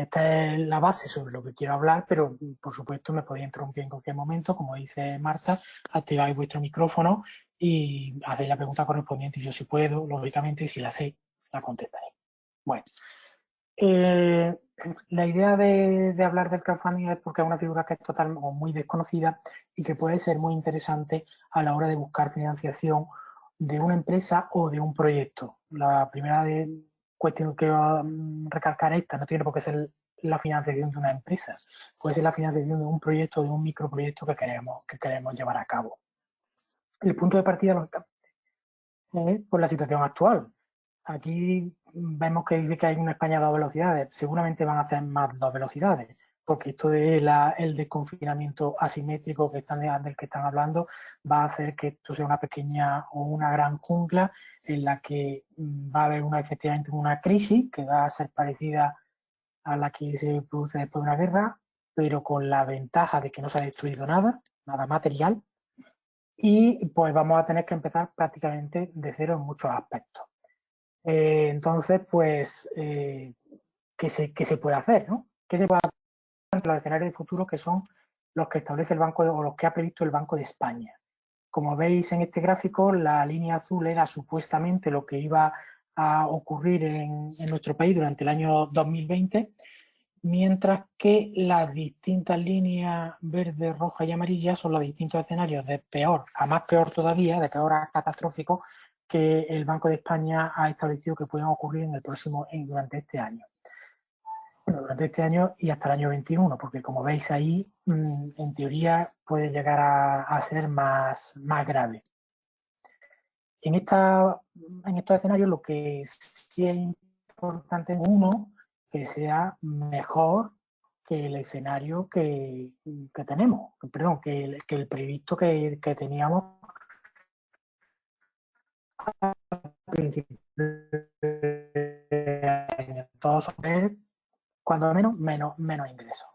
esta es la base sobre lo que quiero hablar, pero por supuesto me podéis interrumpir en cualquier momento, como dice Marta, activáis vuestro micrófono y hacéis la pregunta correspondiente y yo si puedo, lógicamente, y si la sé, la contestaré. Bueno, la idea de hablar del crowdfunding es porque es una figura que es total o muy desconocida y que puede ser muy interesante a la hora de buscar financiación de una empresa o de un proyecto. La primera cuestión que quiero recalcar esta, no tiene por qué ser la financiación de una empresa, puede ser la financiación de un proyecto o de un microproyecto que queremos llevar a cabo. El punto de partida, lógicamente, es por la situación actual. Aquí vemos que dice que hay una España a 2 velocidades. Seguramente van a hacer más 2 velocidades, porque esto de el desconfinamiento asimétrico del que están hablando va a hacer que esto sea una pequeña o una gran jungla en la que va a haber efectivamente una crisis que va a ser parecida a la que se produce después de una guerra, pero con la ventaja de que no se ha destruido nada material, y pues vamos a tener que empezar prácticamente de cero en muchos aspectos. Entonces, pues, ¿qué se puede hacer? ¿No? ¿Qué se puede hacer ante los escenarios de futuro que son los que establece el Banco o los que ha previsto el Banco de España? Como veis en este gráfico, la línea azul era supuestamente lo que iba a ocurrir en nuestro país durante el año 2020, mientras que las distintas líneas verde, roja y amarilla son los distintos escenarios de peor a más peor todavía, de peor a catastrófico, que el Banco de España ha establecido que pueden ocurrir durante este año. Bueno, durante este año y hasta el año 21, porque como veis ahí, en teoría puede llegar a ser más grave. En estos escenarios lo que sí es importante, uno, que sea mejor que el escenario que tenemos, perdón, que el previsto que teníamos al principio de año. Todos ver, cuando menos ingresos.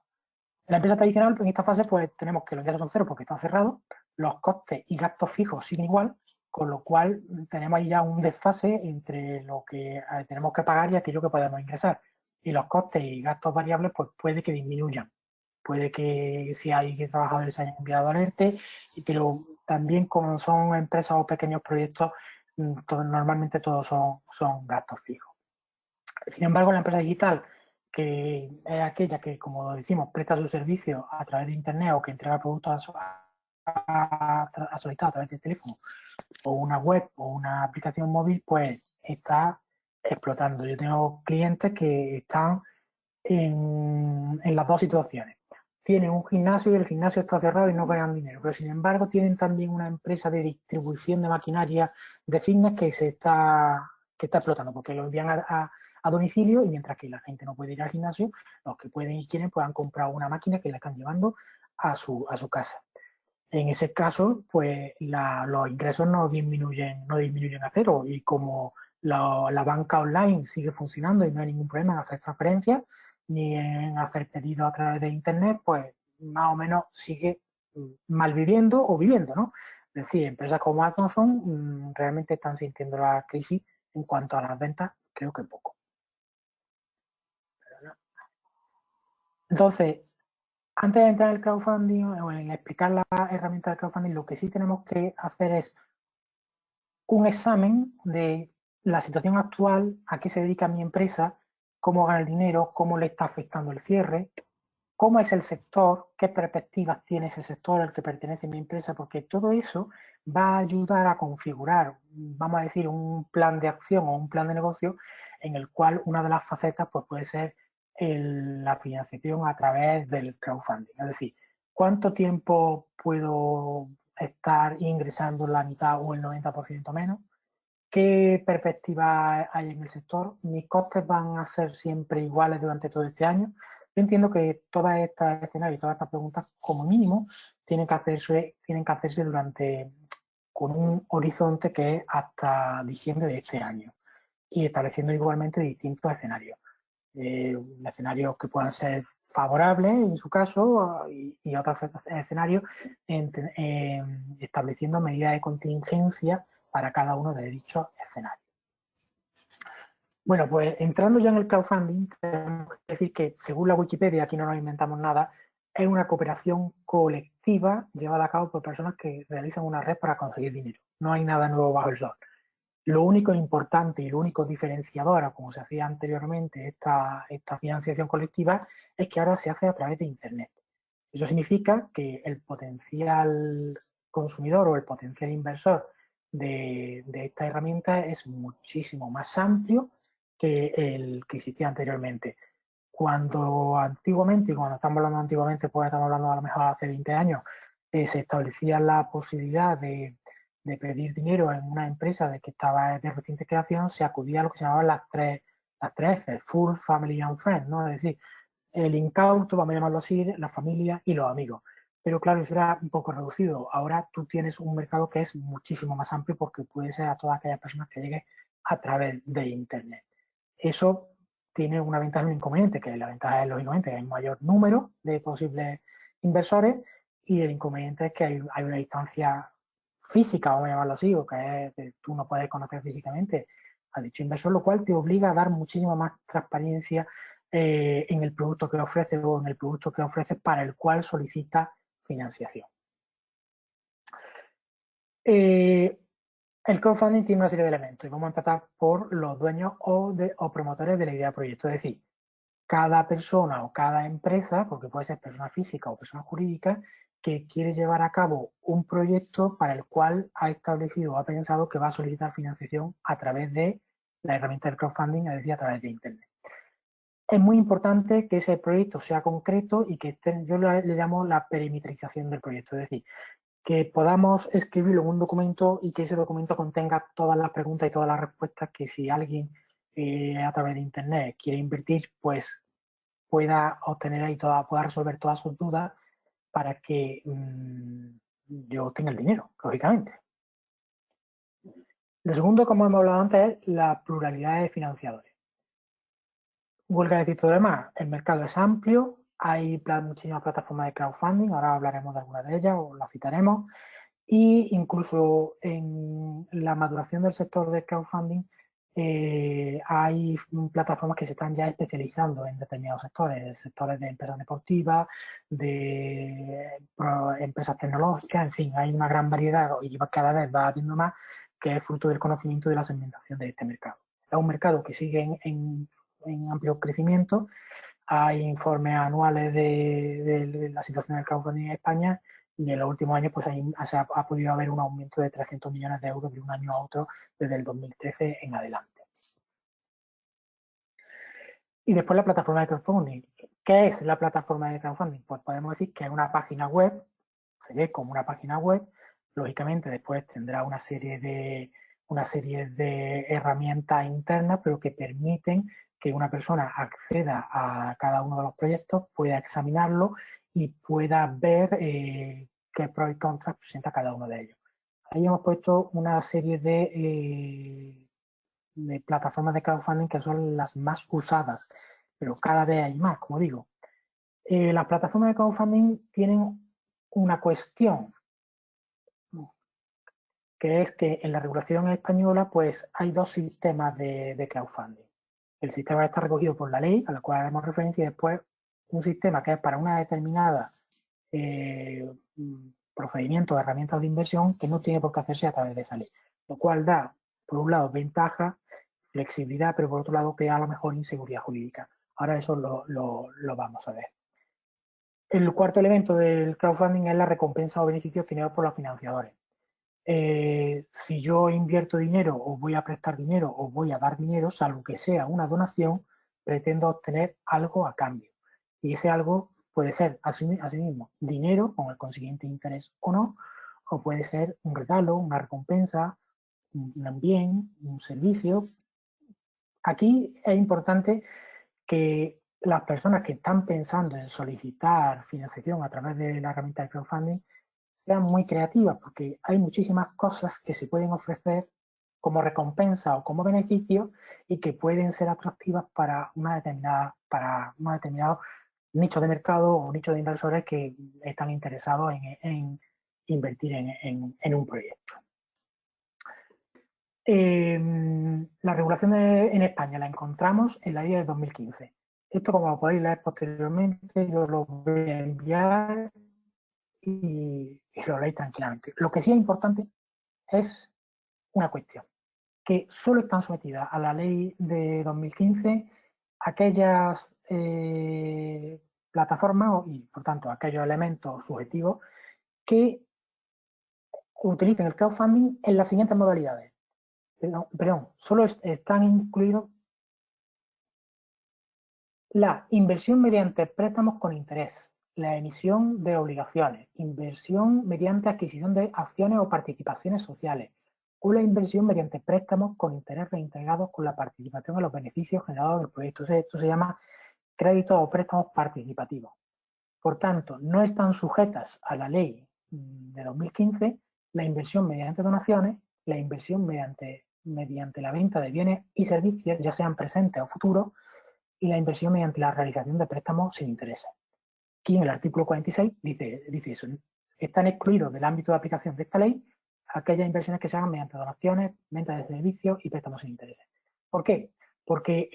En la empresa tradicional, en esta fase, pues tenemos que los ingresos son cero porque están cerrados, los costes y gastos fijos siguen igual, con lo cual tenemos ahí ya un desfase entre lo que tenemos que pagar y aquello que podemos ingresar. Y los costes y gastos variables, pues puede que disminuyan. Puede que si hay trabajadores se hayan enviado al ERTE, pero también como son empresas o pequeños proyectos, normalmente todos son gastos fijos. Sin embargo, la empresa digital, que es aquella que, como decimos, presta sus servicios a través de Internet o que entrega productos a solicitar a través del teléfono o una web o una aplicación móvil, pues está explotando. Yo tengo clientes que están en las dos situaciones. Tienen un gimnasio y el gimnasio está cerrado y no ganan dinero, pero sin embargo tienen también una empresa de distribución de maquinaria de fitness que está explotando, porque lo envían a domicilio y mientras que la gente no puede ir al gimnasio, los que pueden y quieren pues han comprado una máquina que la están llevando a su casa. En ese caso, pues los ingresos no disminuyen a cero, y como la banca online sigue funcionando y no hay ningún problema en hacer transferencias ni en hacer pedidos a través de Internet, pues más o menos sigue malviviendo o viviendo, ¿no? Es decir, empresas como Amazon realmente están sintiendo la crisis en cuanto a las ventas, creo que poco. Entonces, antes de entrar en el crowdfunding o en explicar la herramienta del crowdfunding, lo que sí tenemos que hacer es un examen de la situación actual, a qué se dedica mi empresa, cómo gana el dinero, cómo le está afectando el cierre, cómo es el sector, qué perspectivas tiene ese sector al que pertenece mi empresa, porque todo eso va a ayudar a configurar, vamos a decir, un plan de acción o un plan de negocio en el cual una de las facetas pues, puede ser la financiación a través del crowdfunding. Es decir, ¿cuánto tiempo puedo estar ingresando la mitad o el 90% menos? ¿Qué perspectiva hay en el sector? ¿Mis costes van a ser siempre iguales durante todo este año? Yo entiendo que todos estos escenarios y todas estas preguntas, como mínimo, tienen que hacerse con un horizonte que es hasta diciembre de este año, y estableciendo igualmente distintos escenarios. Escenarios que puedan ser favorables en su caso y otros escenarios estableciendo medidas de contingencia para cada uno de dichos escenarios. Bueno, pues entrando ya en el crowdfunding, tenemos que decir que, según la Wikipedia, aquí no nos inventamos nada, es una cooperación colectiva llevada a cabo por personas que realizan una red para conseguir dinero. No hay nada nuevo bajo el sol. Lo único importante y lo único diferenciador, como se hacía anteriormente, esta financiación colectiva, es que ahora se hace a través de Internet. Eso significa que el potencial consumidor o el potencial inversor de esta herramienta es muchísimo más amplio que el que existía anteriormente. Cuando antiguamente, y cuando estamos hablando antiguamente, pues estamos hablando a lo mejor hace 20 años, se establecía la posibilidad de pedir dinero en una empresa de que estaba de reciente creación, se acudía a lo que se llamaban las tres F, Full, Family and Friends, ¿no? Es decir, el incauto, vamos a llamarlo así, la familia y los amigos. Pero claro, eso era un poco reducido. Ahora tú tienes un mercado que es muchísimo más amplio porque puede ser a todas aquellas personas que lleguen a través de Internet. Eso tiene una ventaja y un inconveniente, que la ventaja es lógicamente que hay un mayor número de posibles inversores y el inconveniente es que hay una distancia física, vamos a llamarlo así, o que es que tú no puedes conocer físicamente a dicho inversor, lo cual te obliga a dar muchísima más transparencia en el producto que ofreces o en el producto que ofreces para el cual solicita financiación. El crowdfunding tiene una serie de elementos y vamos a empezar por los dueños o promotores de la idea de proyecto. Es decir, cada persona o cada empresa, porque puede ser persona física o persona jurídica, que quiere llevar a cabo un proyecto para el cual ha establecido o ha pensado que va a solicitar financiación a través de la herramienta del crowdfunding, es decir, a través de Internet. Es muy importante que ese proyecto sea concreto y que yo le llamo la perimetrización del proyecto, es decir, que podamos escribirlo en un documento y que ese documento contenga todas las preguntas y todas las respuestas que si alguien a través de Internet quiere invertir, pues pueda obtener ahí pueda resolver todas sus dudas para que yo obtenga el dinero, lógicamente. Lo segundo, como hemos hablado antes, es la pluralidad de financiadores. Huelga decir todo lo demás, el mercado es amplio, hay muchísimas plataformas de crowdfunding, ahora hablaremos de algunas de ellas o las citaremos, y incluso en la maduración del sector del crowdfunding hay plataformas que se están ya especializando en determinados sectores de empresas deportivas, de empresas tecnológicas, en fin, hay una gran variedad y cada vez va habiendo más que es fruto del conocimiento y de la segmentación de este mercado. Es un mercado que sigue en amplio crecimiento. Hay informes anuales de la situación del crowdfunding en España y en los últimos años pues ha podido haber un aumento de 300 millones de euros de un año a otro desde el 2013 en adelante. Y después la plataforma de crowdfunding. ¿Qué es la plataforma de crowdfunding? Pues podemos decir que es una página web, se ve como una página web, lógicamente después tendrá una serie de herramientas internas, pero que permiten que una persona acceda a cada uno de los proyectos, pueda examinarlo y pueda ver qué pros y contras presenta cada uno de ellos. Ahí hemos puesto una serie de plataformas de crowdfunding que son las más usadas, pero cada vez hay más, como digo. Las plataformas de crowdfunding tienen una cuestión, que es que en la regulación española pues hay dos sistemas de crowdfunding. El sistema está recogido por la ley, a la cual haremos referencia, y después un sistema que es para una determinada procedimiento o herramientas de inversión que no tiene por qué hacerse a través de esa ley. Lo cual da, por un lado, ventaja, flexibilidad, pero por otro lado crea a lo mejor inseguridad jurídica. Ahora eso lo vamos a ver. El cuarto elemento del crowdfunding es la recompensa o beneficio obtenido por los financiadores. Si yo invierto dinero o voy a prestar dinero o voy a dar dinero, salvo que sea una donación, pretendo obtener algo a cambio. Y ese algo puede ser asimismo dinero con el consiguiente interés o no, o puede ser un regalo, una recompensa, un bien, un servicio. Aquí es importante que las personas que están pensando en solicitar financiación a través de la herramienta de crowdfunding sean muy creativas, porque hay muchísimas cosas que se pueden ofrecer como recompensa o como beneficio y que pueden ser atractivas para un determinado nicho de mercado o nicho de inversores que están interesados en invertir en un proyecto. La regulación en España la encontramos en la ley de 2015. Esto, como lo podéis leer posteriormente, yo lo voy a enviar y lo leéis tranquilamente. Lo que sí es importante es una cuestión, que solo están sometidas a la ley de 2015 aquellas plataformas y, por tanto, aquellos elementos subjetivos que utilicen el crowdfunding en las siguientes modalidades. Perdón, solo están incluidos la inversión mediante préstamos con interés, la emisión de obligaciones, inversión mediante adquisición de acciones o participaciones sociales, o la inversión mediante préstamos con interés reintegrados con la participación en los beneficios generados del proyecto. Esto se llama créditos o préstamos participativos. Por tanto, no están sujetas a la ley de 2015 la inversión mediante donaciones, la inversión mediante la venta de bienes y servicios, ya sean presentes o futuros, y la inversión mediante la realización de préstamos sin intereses. Aquí en el artículo 46 dice eso. Están excluidos del ámbito de aplicación de esta ley aquellas inversiones que se hagan mediante donaciones, venta de servicios y préstamos sin intereses. ¿Por qué? Porque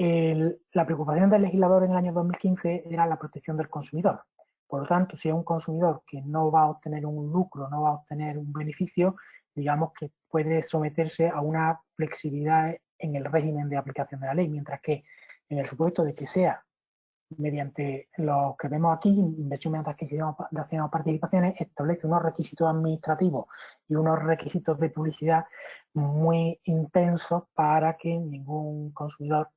la preocupación del legislador en el año 2015 era la protección del consumidor. Por lo tanto, si es un consumidor que no va a obtener un lucro, no va a obtener un beneficio, digamos que puede someterse a una flexibilidad en el régimen de aplicación de la ley, mientras que en el supuesto de que sea mediante lo que vemos aquí, inversión mediante adquisición de acciones o participaciones, establece unos requisitos administrativos y unos requisitos de publicidad muy intensos para que ningún consumidor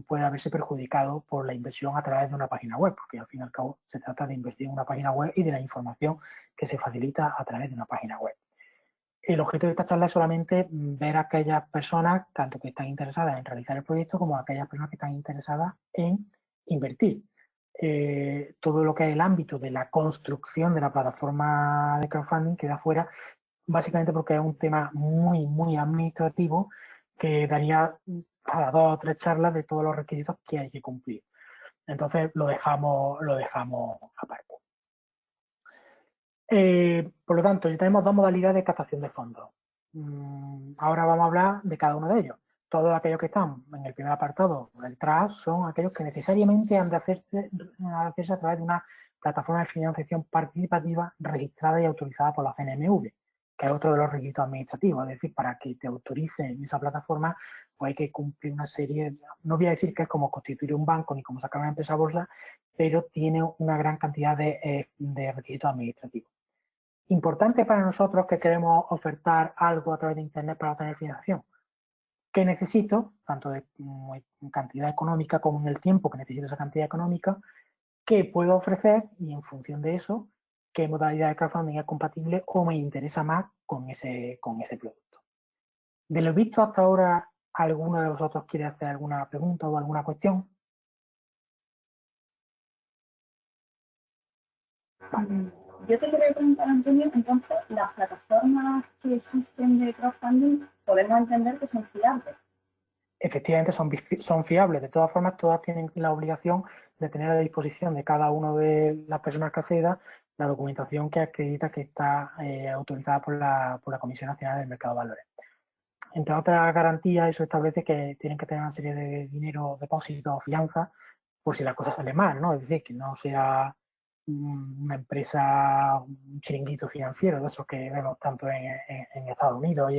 pueda verse perjudicado por la inversión a través de una página web, porque al fin y al cabo se trata de invertir en una página web y de la información que se facilita a través de una página web. El objeto de esta charla es solamente ver a aquellas personas, tanto que están interesadas en realizar el proyecto, como a aquellas personas que están interesadas en invertir. Todo lo que es el ámbito de la construcción de la plataforma de crowdfunding queda fuera, básicamente porque es un tema muy, muy administrativo que daría a 2 o 3 charlas de todos los requisitos que hay que cumplir. Entonces lo dejamos aparte. Por lo tanto, ya tenemos 2 modalidades de captación de fondos. Ahora vamos a hablar de cada uno de ellos. Todos aquellos que están en el primer apartado, el TRAS, son aquellos que necesariamente han de hacerse a través de una plataforma de financiación participativa registrada y autorizada por la CNMV, que es otro de los requisitos administrativos. Es decir, para que te autoricen esa plataforma, pues hay que cumplir una serie, no voy a decir que es como constituir un banco ni como sacar una empresa a bolsa, pero tiene una gran cantidad de requisitos administrativos. Importante para nosotros que queremos ofertar algo a través de Internet para obtener financiación. ¿Qué necesito? Tanto de cantidad económica como en el tiempo que necesito esa cantidad económica. ¿Qué puedo ofrecer? Y en función de eso, ¿qué modalidad de crowdfunding es compatible o me interesa más con ese producto? De lo visto hasta ahora, ¿alguno de vosotros quiere hacer alguna pregunta o alguna cuestión? Yo te quería preguntar, Antonio, entonces, las plataformas que existen de crowdfunding podemos entender que son fiables. Efectivamente son fiables. De todas formas, todas tienen la obligación de tener a disposición de cada una de las personas que acceda la documentación que acredita que está autorizada por la Comisión Nacional del Mercado de Valores. Entre otras garantías, eso establece que tienen que tener una serie de dinero, depósitos o fianza por si la cosa sale mal, ¿no? Es decir, que no sea una empresa, un chiringuito financiero, de esos que vemos tanto en Estados Unidos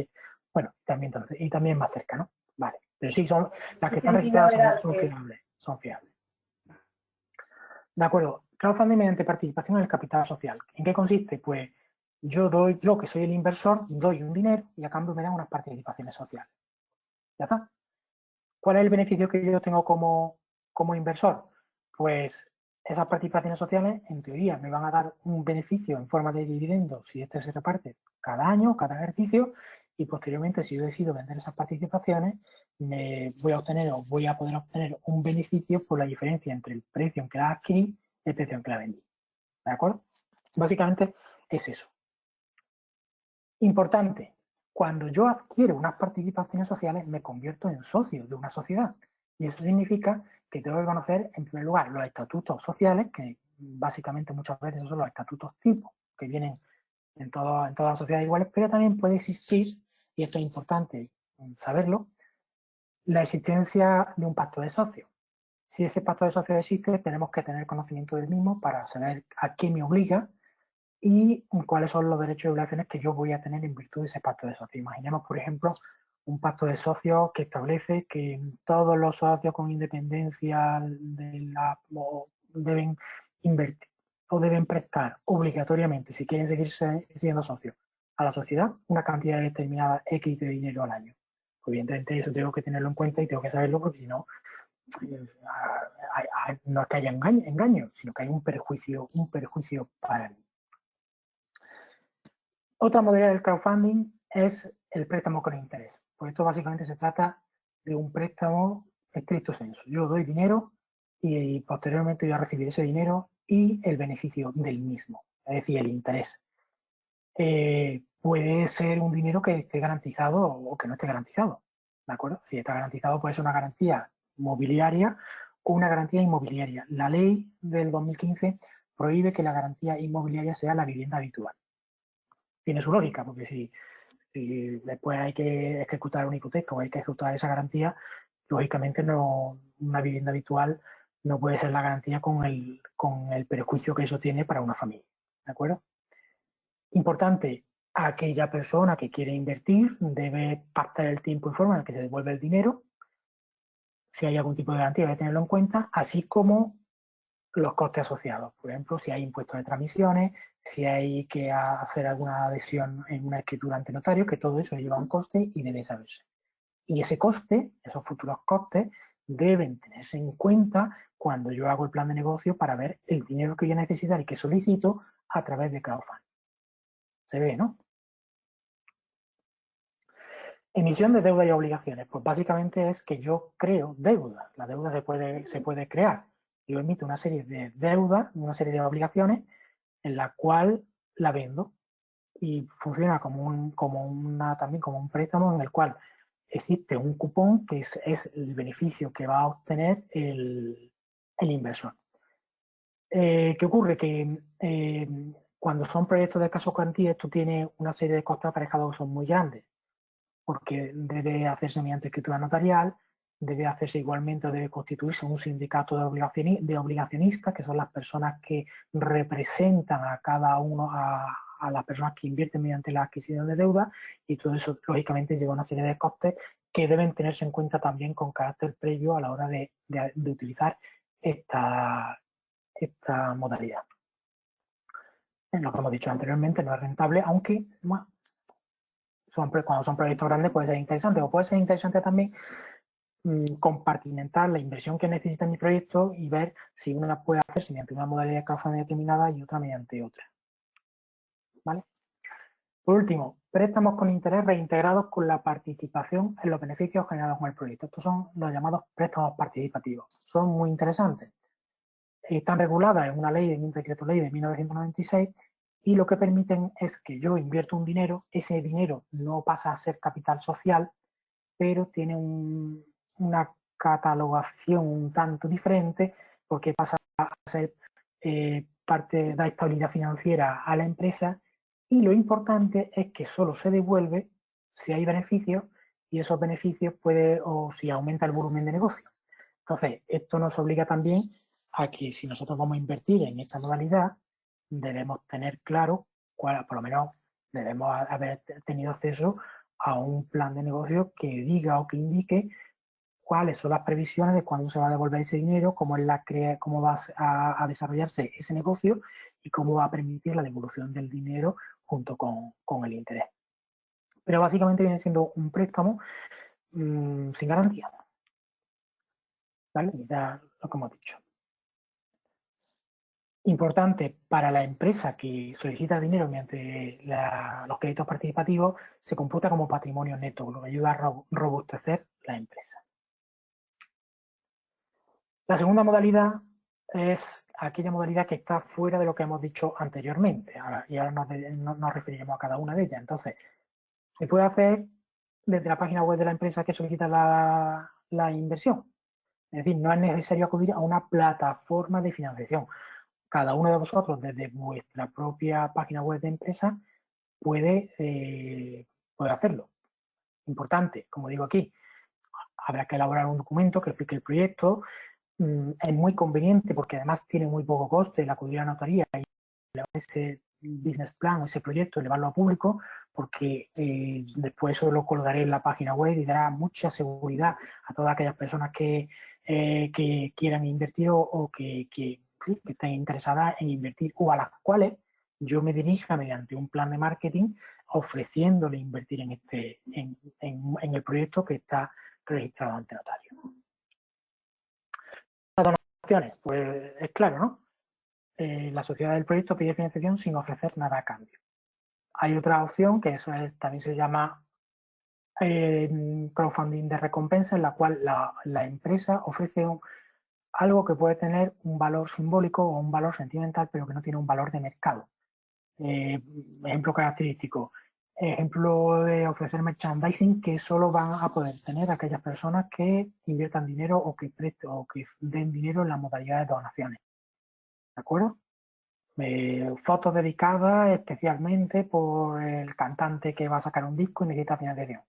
y también más cerca, ¿no? Vale, pero sí, son las que están registradas son fiables. De acuerdo, crowdfunding mediante participación en el capital social. ¿En qué consiste? Pues yo que soy el inversor, doy un dinero y a cambio me dan unas participaciones sociales. Ya está. ¿Cuál es el beneficio que yo tengo como inversor? Pues esas participaciones sociales, en teoría, me van a dar un beneficio en forma de dividendos si este se reparte cada año, cada ejercicio, y posteriormente, si yo decido vender esas participaciones, voy a poder obtener un beneficio por la diferencia entre el precio en que la adquirí y el precio en que la vendí. ¿De acuerdo? Básicamente es eso. Importante, cuando yo adquiero unas participaciones sociales, me convierto en socio de una sociedad. Y eso significa que tengo que conocer, en primer lugar, los estatutos sociales, que básicamente muchas veces son los estatutos tipo, que vienen en todas las sociedades iguales, pero también puede existir, y esto es importante saberlo, la existencia de un pacto de socios. Si ese pacto de socios existe, tenemos que tener conocimiento del mismo para saber a qué me obliga y cuáles son los derechos y obligaciones que yo voy a tener en virtud de ese pacto de socios. Imaginemos, por ejemplo, un pacto de socios que establece que todos los socios con independencia deben invertir o deben prestar obligatoriamente, si quieren seguir siendo socios, a la sociedad una cantidad determinada X de dinero al año. Evidentemente eso tengo que tenerlo en cuenta y tengo que saberlo porque si no, no es que haya engaño, sino que hay un perjuicio para mí. Otra modalidad del crowdfunding es el préstamo con interés. Pues esto básicamente se trata de un préstamo estricto sensu. Yo doy dinero y posteriormente voy a recibir ese dinero y el beneficio del mismo, es decir, el interés. Puede ser un dinero que esté garantizado o que no esté garantizado, ¿de acuerdo? Si está garantizado puede ser una garantía mobiliaria o una garantía inmobiliaria. La ley del 2015 prohíbe que la garantía inmobiliaria sea la vivienda habitual. Tiene su lógica, porque si después hay que ejecutar una hipoteca o hay que ejecutar esa garantía, lógicamente no, una vivienda habitual no puede ser la garantía con el perjuicio que eso tiene para una familia, ¿de acuerdo? Importante, aquella persona que quiere invertir debe pactar el tiempo y forma en el que se devuelve el dinero. Si hay algún tipo de garantía, debe tenerlo en cuenta, así como los costes asociados. Por ejemplo, si hay impuestos de transmisiones, si hay que hacer alguna adhesión en una escritura ante notario, que todo eso lleva un coste y debe saberse. Y ese coste, esos futuros costes, deben tenerse en cuenta cuando yo hago el plan de negocio para ver el dinero que voy a necesitar y que solicito a través de crowdfunding. Se ve, ¿no? Emisión de deuda y obligaciones. Pues básicamente es que yo creo deuda. La deuda se puede crear. Yo emito una serie de deudas, una serie de obligaciones, en la cual la vendo. Y funciona también como un préstamo en el cual existe un cupón que es el beneficio que va a obtener el inversor. ¿Qué ocurre? Que cuando son proyectos de escasos cuantía, esto tiene una serie de costes aparejados que son muy grandes, porque debe hacerse mediante escritura notarial, debe hacerse igualmente o debe constituirse un sindicato de obligacionistas, que son las personas que representan a cada uno, a las personas que invierten mediante la adquisición de deuda, y todo eso lógicamente lleva una serie de costes que deben tenerse en cuenta también con carácter previo a la hora de utilizar esta modalidad. Lo que hemos dicho anteriormente, no es rentable, aunque bueno, cuando son proyectos grandes puede ser interesante, o puede ser interesante también compartimentar la inversión que necesita mi proyecto y ver si una puede hacerse mediante una modalidad de crowdfunding determinada y otra mediante otra. ¿Vale? Por último, préstamos con interés reintegrados con la participación en los beneficios generados con el proyecto. Estos son los llamados préstamos participativos. Son muy interesantes. Están reguladas en una ley, en un decreto ley de 1996, y lo que permiten es que yo invierto un dinero, ese dinero no pasa a ser capital social, pero tiene una catalogación un tanto diferente porque pasa a ser parte, da estabilidad financiera a la empresa, y lo importante es que solo se devuelve si hay beneficios y esos beneficios o si aumenta el volumen de negocio. Entonces, esto nos obliga también a que si nosotros vamos a invertir en esta modalidad, debemos tener claro por lo menos debemos haber tenido acceso a un plan de negocio que diga o que indique cuáles son las previsiones de cuándo se va a devolver ese dinero, cómo va a desarrollarse ese negocio y cómo va a permitir la devolución del dinero junto con el interés. Pero básicamente viene siendo un préstamo sin garantía. ¿Vale? Ya lo que hemos dicho. Importante para la empresa que solicita dinero mediante los créditos participativos, se computa como patrimonio neto, lo que ayuda a robustecer la empresa. La segunda modalidad es aquella modalidad que está fuera de lo que hemos dicho anteriormente, y ahora nos referiremos a cada una de ellas. Entonces, se puede hacer desde la página web de la empresa que solicita la inversión. Es decir, no es necesario acudir a una plataforma de financiación. Cada uno de vosotros, desde vuestra propia página web de empresa, puede hacerlo. Importante, como digo aquí, habrá que elaborar un documento que explique el proyecto, es muy conveniente porque además tiene muy poco coste el acudir a la notaría y ese business plan o ese proyecto, llevarlo a público, porque después eso lo colgaré en la página web y dará mucha seguridad a todas aquellas personas que quieran invertir o que estén interesadas en invertir o a las cuales yo me dirija mediante un plan de marketing ofreciéndole invertir en el proyecto que está registrado ante notario. Pues es claro, ¿no? La sociedad del proyecto pide financiación sin ofrecer nada a cambio. Hay otra opción que eso también se llama crowdfunding de recompensa, en la cual la empresa ofrece algo que puede tener un valor simbólico o un valor sentimental, pero que no tiene un valor de mercado. Ejemplo característico, ejemplo de ofrecer merchandising que solo van a poder tener aquellas personas que inviertan dinero o que den dinero en la modalidad de donaciones. ¿De acuerdo? Fotos dedicadas especialmente por el cantante que va a sacar un disco y necesita financiación.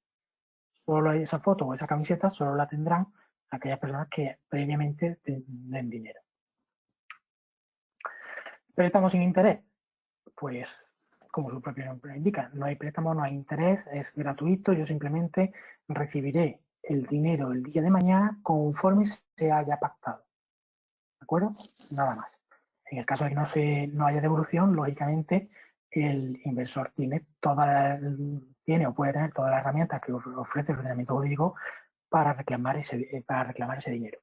Solo esa foto o esa camiseta solo la tendrán aquellas personas que previamente den dinero. ¿Préstamo sin interés? Pues, como su propio nombre indica, no hay préstamo, no hay interés, es gratuito, yo simplemente recibiré el dinero el día de mañana conforme se haya pactado. ¿De acuerdo? Nada más. En el caso de que no haya devolución, lógicamente el inversor tiene o puede tener todas las herramientas que ofrece el ordenamiento jurídico para reclamar ese dinero.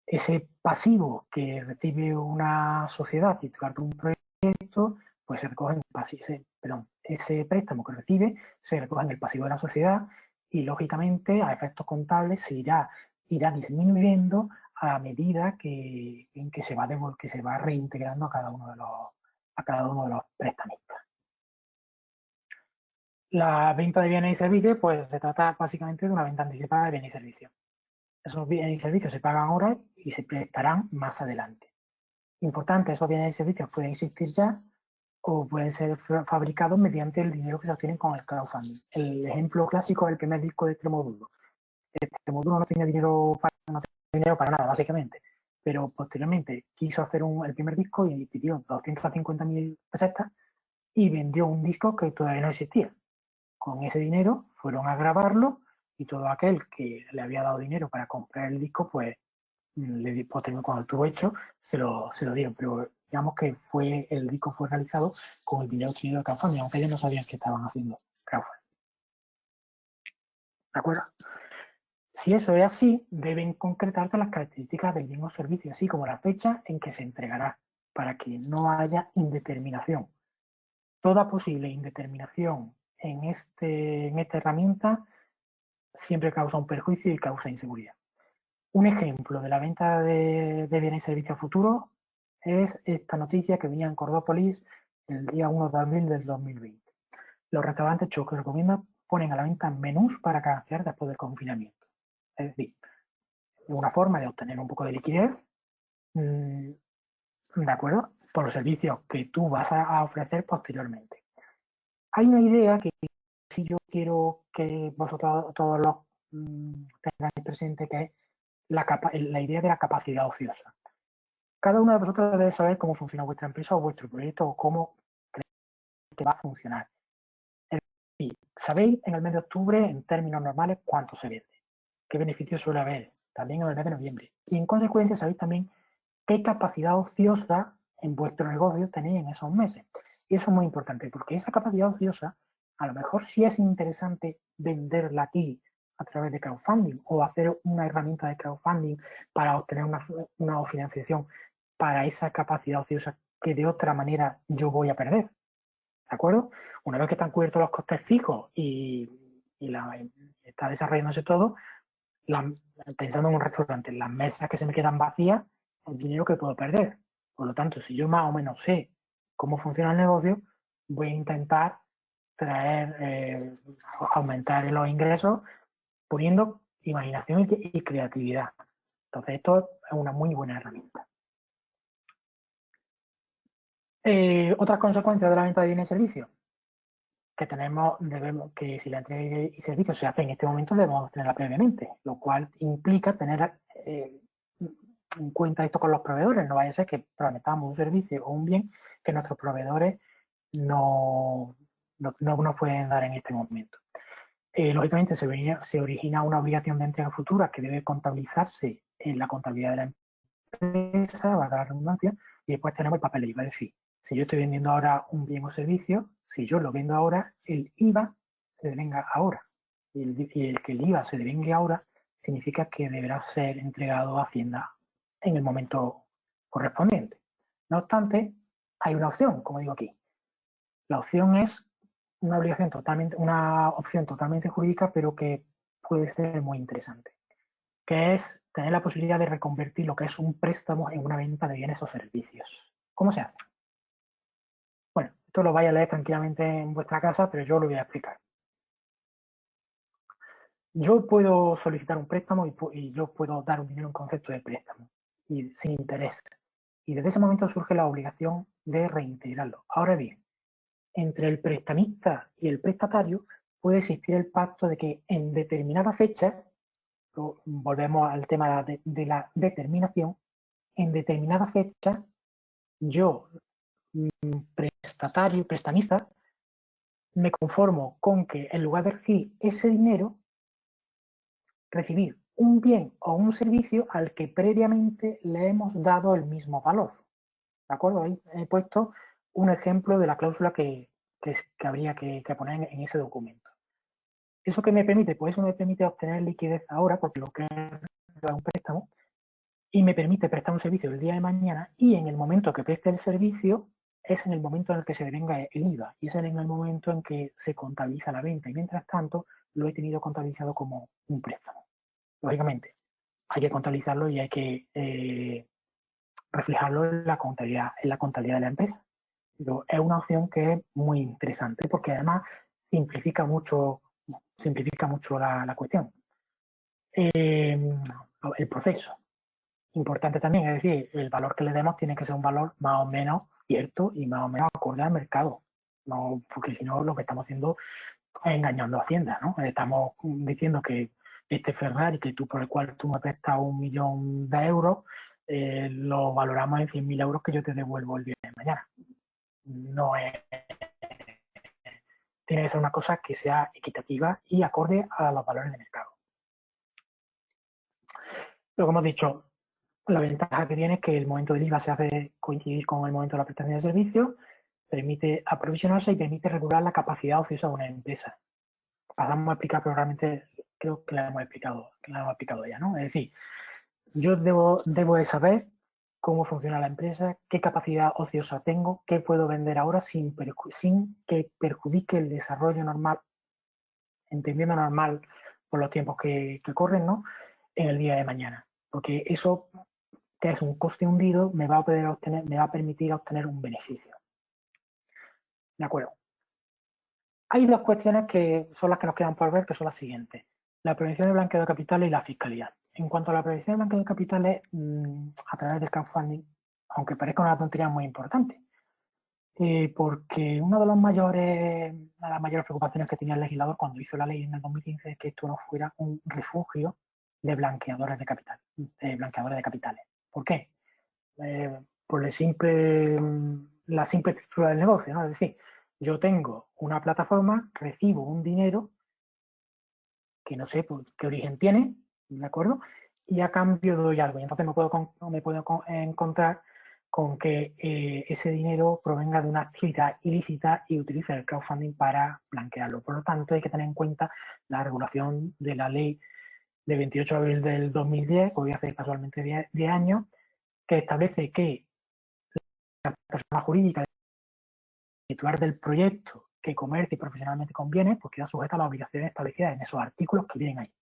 Ese pasivo que recibe una sociedad titular de un proyecto, pues se recoge en el pasivo, ese préstamo que recibe se recoge en el pasivo de la sociedad y lógicamente a efectos contables irá disminuyendo a medida que se va reintegrando a cada uno de los prestamistas. La venta de bienes y servicios, pues se trata básicamente de una venta anticipada de bienes y servicios. Esos bienes y servicios se pagan ahora y se prestarán más adelante. Importante, esos bienes y servicios pueden existir ya o pueden ser fabricados mediante el dinero que se obtiene con el crowdfunding. El ejemplo clásico es el primer disco de Extremoduro. Extremoduro no tenía dinero para nada, básicamente, pero posteriormente quiso hacer el primer disco y pidió 250.000 pesetas y vendió un disco que todavía no existía. Con ese dinero fueron a grabarlo y todo aquel que le había dado dinero para comprar el disco, pues cuando estuvo hecho, se lo dieron, pero digamos que el disco fue realizado con el dinero obtenido de crowdfunding, aunque ellos no sabían que estaban haciendo crowdfunding. ¿De acuerdo? Si eso es así, deben concretarse las características del bien o servicio, así como la fecha en que se entregará, para que no haya indeterminación. Toda posible indeterminación en esta herramienta siempre causa un perjuicio y causa inseguridad. Un ejemplo de la venta de bienes y servicios futuros es esta noticia que venía en Cordópolis el día 1 de abril del 2020. Los restaurantes Choco y Recomienda ponen a la venta menús para canjear después del confinamiento. Es decir, una forma de obtener un poco de liquidez, ¿de acuerdo? Por los servicios que tú vas a ofrecer posteriormente. Hay una idea que si yo quiero que vosotros todos los tengáis presente, que es la idea de la capacidad ociosa. Cada uno de vosotros debe saber cómo funciona vuestra empresa o vuestro proyecto o cómo creéis que va a funcionar. Es decir, sabéis en el mes de octubre, en términos normales, cuánto se vende, qué beneficios suele haber, también en el mes de noviembre. Y en consecuencia sabéis también qué capacidad ociosa en vuestro negocio tenéis en esos meses. Y eso es muy importante, porque esa capacidad ociosa, a lo mejor sí es interesante venderla aquí a través de crowdfunding o hacer una herramienta de crowdfunding para obtener una financiación para esa capacidad ociosa que de otra manera yo voy a perder. ¿De acuerdo? Una vez que están cubiertos los costes fijos y está desarrollándose todo, pensando en un restaurante, las mesas que se me quedan vacías, el dinero que puedo perder. Por lo tanto, si yo más o menos sé cómo funciona el negocio, voy a intentar aumentar los ingresos poniendo imaginación y creatividad. Entonces, esto es una muy buena herramienta. Otras consecuencias de la venta de bienes y servicios que si la entrega y servicios se hace en este momento, debemos tenerla previamente, lo cual implica tener en cuenta esto con los proveedores. No vaya a ser que prometamos un servicio o un bien que nuestros proveedores no nos pueden dar en este momento. Lógicamente se origina una obligación de entrega futura que debe contabilizarse en la contabilidad de la empresa, valga la redundancia, y después tenemos el papel de IVA. Es decir, si yo estoy vendiendo ahora un bien o servicio, si yo lo vendo ahora, el IVA se devenga ahora. Y el que el IVA se devengue ahora significa que deberá ser entregado a Hacienda en el momento correspondiente. No obstante, hay una opción, como digo aquí. La opción es una opción totalmente jurídica, pero que puede ser muy interesante, que es tener la posibilidad de reconvertir lo que es un préstamo en una venta de bienes o servicios. ¿Cómo se hace? Bueno, esto lo vais a leer tranquilamente en vuestra casa, pero yo lo voy a explicar. Yo puedo solicitar un préstamo y yo puedo dar un dinero en concepto de préstamo, y sin interés. Y desde ese momento surge la obligación de reintegrarlo. Ahora bien, entre el prestamista y el prestatario puede existir el pacto de que en determinada fecha, volvemos al tema de la determinación, en determinada fecha yo, prestatario, prestamista, me conformo con que en lugar de recibir ese dinero, recibir un bien o un servicio al que previamente le hemos dado el mismo valor. ¿De acuerdo? Ahí he puesto un ejemplo de la cláusula que habría que poner en ese documento. ¿Eso qué me permite? Pues eso me permite obtener liquidez ahora, porque lo que es un préstamo, y me permite prestar un servicio el día de mañana, y en el momento que preste el servicio es en el momento en el que se devenga el IVA, y es en el momento en que se contabiliza la venta, y mientras tanto lo he tenido contabilizado como un préstamo. Lógicamente, hay que contabilizarlo y hay que reflejarlo en la contabilidad de la empresa. Pero es una opción que es muy interesante porque además simplifica mucho la cuestión. El proceso, importante también, es decir, el valor que le demos tiene que ser un valor más o menos cierto y más o menos acorde al mercado. No, porque si no, lo que estamos haciendo es engañando a Hacienda, ¿no? Estamos diciendo que este Ferrari por el cual tú me prestas 1.000.000 de euros, lo valoramos en 100.000 euros que yo te devuelvo el día de mañana. No es. Tiene que ser una cosa que sea equitativa y acorde a los valores de mercado. Pero como hemos dicho, la ventaja que tiene es que el momento del IVA se hace coincidir con el momento de la prestación de servicios, permite aprovisionarse y permite regular la capacidad ociosa de una empresa. Pasamos a explicar, pero realmente creo que la hemos explicado ya, ¿no? Es decir, yo debo de saber cómo funciona la empresa, qué capacidad ociosa tengo, qué puedo vender ahora sin que perjudique el desarrollo normal, entendiendo normal por los tiempos que corren, ¿no? En el día de mañana. Porque eso, que es un coste hundido, me va a permitir obtener un beneficio. ¿De acuerdo? Hay dos cuestiones que son las que nos quedan por ver, que son las siguientes. La prevención de blanqueo de capitales y la fiscalía. En cuanto a la prevención de blanqueo de capitales, a través del crowdfunding, aunque parezca una tontería, muy importante. Porque una de las mayores preocupaciones que tenía el legislador cuando hizo la ley en el 2015 es que esto no fuera un refugio de blanqueadores de capitales. ¿Por qué? Por la simple estructura del negocio, ¿no? Es decir, yo tengo una plataforma, recibo un dinero que no sé por qué origen tiene, ¿de acuerdo? Y a cambio doy algo. Y entonces me puedo encontrar con que ese dinero provenga de una actividad ilícita y utilice el crowdfunding para blanquearlo. Por lo tanto, hay que tener en cuenta la regulación de la ley de 28 de abril del 2010, que hoy hace casualmente 10 años, que establece que la persona jurídica titular del proyecto que comercie profesionalmente con bienes, pues queda sujeta a las obligaciones establecidas en esos artículos que vienen ahí.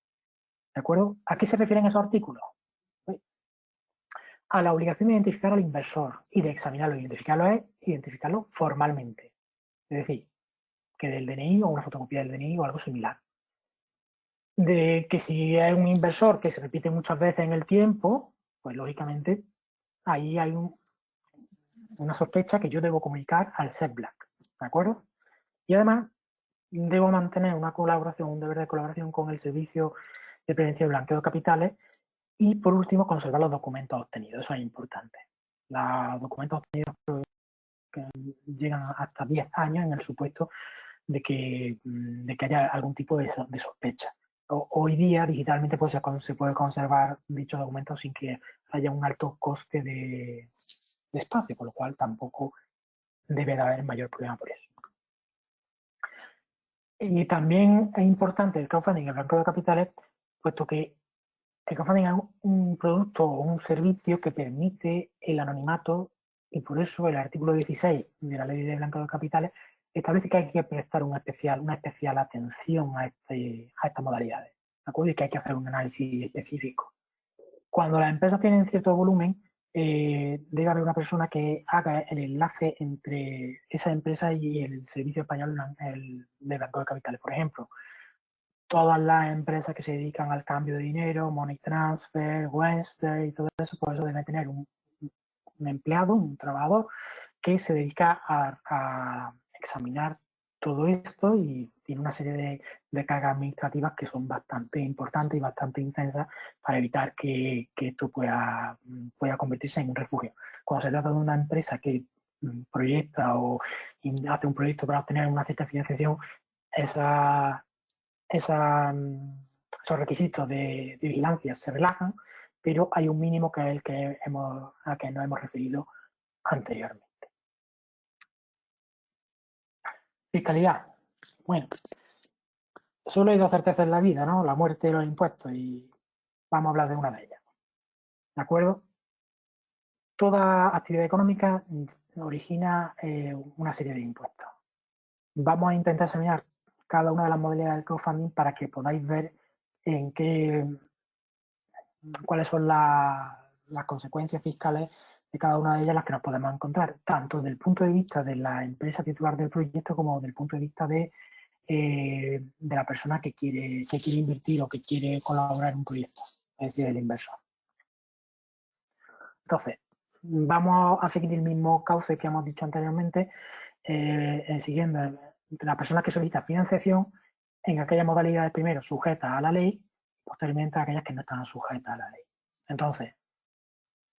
¿De acuerdo? ¿A qué se refieren esos artículos? A la obligación de identificar al inversor y de examinarlo. Identificarlo formalmente. Es decir, que del DNI o una fotocopia del DNI o algo similar. De que si es un inversor que se repite muchas veces en el tiempo, pues lógicamente ahí hay una sospecha que yo debo comunicar al SECBLAC. ¿De acuerdo? Y además debo mantener un deber de colaboración con el Servicio de Prevención y Blanqueo de Capitales Y por último, conservar los documentos obtenidos. Eso es importante. Los documentos obtenidos que llegan hasta 10 años en el supuesto de que haya algún tipo de sospecha. Hoy día, digitalmente, pues, se puede conservar dichos documentos sin que haya un alto coste de espacio, con lo cual tampoco debe de haber mayor problema por eso. Y también es importante el crowdfunding, el blanqueo de capitales, puesto que el crowdfunding es un producto o un servicio que permite el anonimato, y por eso el artículo 16 de la Ley de Blanqueo de Capitales establece que hay que prestar una especial atención a estas modalidades, ¿de acuerdo? Y que hay que hacer un análisis específico. Cuando las empresas tienen cierto volumen, debe haber una persona que haga el enlace entre esa empresa y el Servicio Español de Blanqueo de Capitales. Por ejemplo, todas las empresas que se dedican al cambio de dinero, money transfer, Western y todo eso, por eso deben tener un empleado, un trabajador, que se dedica a examinar todo esto y tiene una serie de cargas administrativas que son bastante importantes y bastante intensas para evitar que esto pueda convertirse en un refugio. Cuando se trata de una empresa que proyecta o hace un proyecto para obtener una cierta financiación, esos requisitos de vigilancia se relajan, pero hay un mínimo que es el que al que nos hemos referido anteriormente. Fiscalidad. Bueno, solo hay dos certezas en la vida, ¿no? La muerte y los impuestos, y vamos a hablar de una de ellas. ¿De acuerdo? Toda actividad económica origina una serie de impuestos. Vamos a intentar examinar cada una de las modalidades del crowdfunding para que podáis ver cuáles son las consecuencias fiscales de cada una de ellas las que nos podemos encontrar, tanto desde el punto de vista de la empresa titular del proyecto como desde el punto de vista de la persona que quiere invertir o que quiere colaborar en un proyecto, es decir, el inversor. Entonces, vamos a seguir el mismo cauce que hemos dicho anteriormente, siguiendo la persona que solicita financiación en aquellas modalidades primero sujetas a la ley, posteriormente a aquellas que no están sujetas a la ley. Entonces,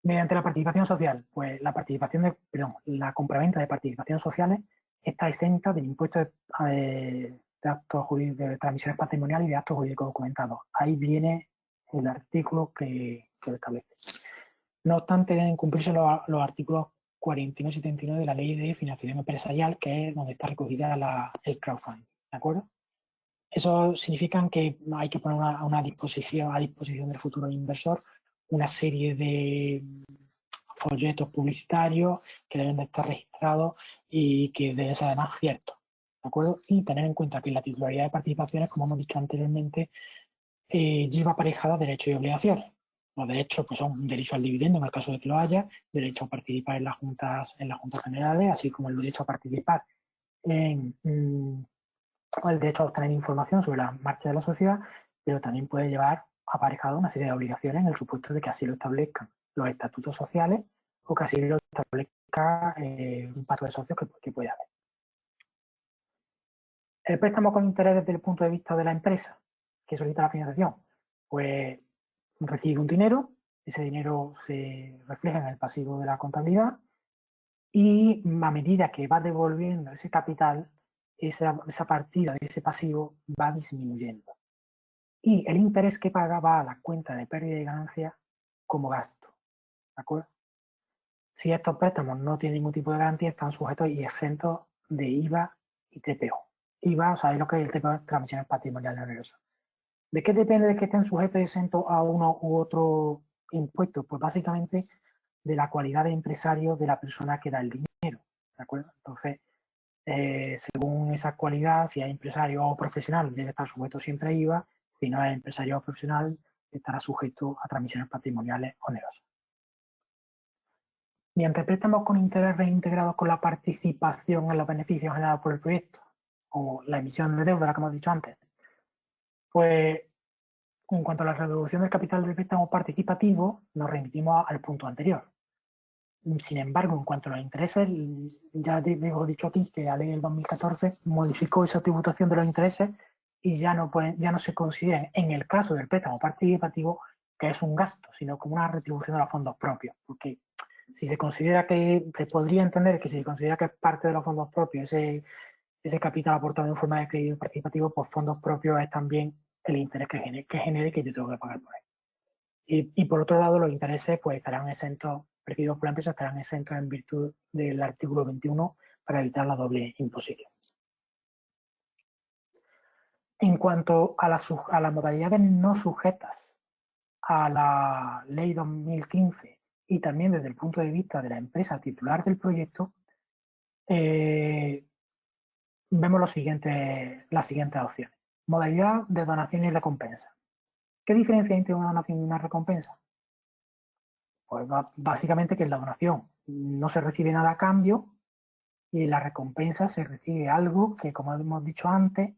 mediante la participación social, pues la compraventa de participaciones sociales está exenta del impuesto de actos jurídicos, de transmisiones patrimoniales y de actos jurídicos documentados. Ahí viene el artículo que lo establece. No obstante, deben cumplirse los artículos 49 y 79 de la Ley de Financiación Empresarial, que es donde está recogida el crowdfunding, ¿de acuerdo? Eso significa que hay que poner a disposición del futuro inversor una serie de folletos publicitarios que deben de estar registrados y que deben ser además ciertos, ¿de acuerdo? Y tener en cuenta que la titularidad de participaciones, como hemos dicho anteriormente, lleva aparejada derechos y obligaciones. Los derechos pues, son derecho al dividendo en el caso de que lo haya, derecho a participar en las juntas generales, así como el derecho a participar en el derecho a obtener información sobre la marcha de la sociedad, pero también puede llevar aparejado una serie de obligaciones en el supuesto de que así lo establezcan los estatutos sociales o que así lo establezca un pacto de socios que puede haber. El préstamo con interés desde el punto de vista de la empresa que solicita la financiación, pues recibe un dinero, ese dinero se refleja en el pasivo de la contabilidad y a medida que va devolviendo ese capital, esa partida de ese pasivo va disminuyendo. Y el interés que paga va a la cuenta de pérdida y ganancia como gasto, ¿de acuerdo? Si estos préstamos no tienen ningún tipo de garantía, están sujetos y exentos de IVA y TPO. IVA, sabéis lo que es el TPO, transmisiones patrimoniales onerosas. ¿De qué depende de que estén sujetos y exentos a uno u otro impuesto? Pues básicamente de la cualidad de empresario de la persona que da el dinero, ¿de acuerdo? Entonces, según esa cualidad, si es empresario o profesional, debe estar sujeto siempre a IVA. Si no es empresario o profesional, estará sujeto a transmisiones patrimoniales onerosas. Mediante préstamos con interés reintegrados con la participación en los beneficios generados por el proyecto, o la emisión de deuda, la que hemos dicho antes, pues en cuanto a la reducción del capital del préstamo participativo, nos remitimos al punto anterior. Sin embargo, en cuanto a los intereses, ya he dicho aquí que la ley del 2014 modificó esa tributación de los intereses y ya no se consideran, en el caso del préstamo participativo, que es un gasto, sino como una retribución de los fondos propios. Porque si se considera que, se podría entender que si se considera que es parte de los fondos propios, ese capital aportado en forma de crédito participativo, pues fondos propios es también el interés que genere que yo tengo que pagar por él. Y por otro lado, los intereses pues estarán exentos, percibidos por la empresa, estarán exentos en virtud del artículo 21 para evitar la doble imposición. En cuanto a las modalidades no sujetas a la ley 2015 y también desde el punto de vista de la empresa titular del proyecto, vemos las siguientes opciones. Modalidad de donación y recompensa. ¿Qué diferencia hay entre una donación y una recompensa? Pues básicamente que en la donación no se recibe nada a cambio y en la recompensa se recibe algo que, como hemos dicho antes,